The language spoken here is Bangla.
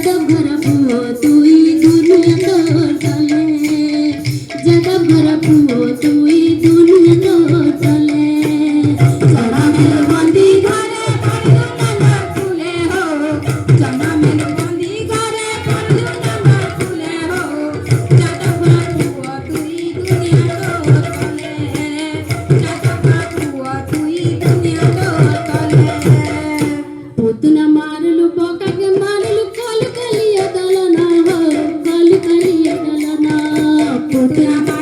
যাদব ঘরা পুয়ো তুই দুনিয়া তোর চলে যাদব ঘরা পুয়ো তুই দুনিয়া তোর চলে জমামের বন্দি ঘরে পড়লু নাঙ্গর ফুলে হো জমামের বন্দি ঘরে পড়লু নাঙ্গর ফুলে হো যাদব ঘরা পুয়ো তুই দুনিয়া তোর চলে যাদব ঘরা পুয়ো তুই দুনিয়া তোর চলে পুতনা মারলু বকাকে মারলু কল কলিয়া দলনা হো কল কলিয়া দলনা পুতনা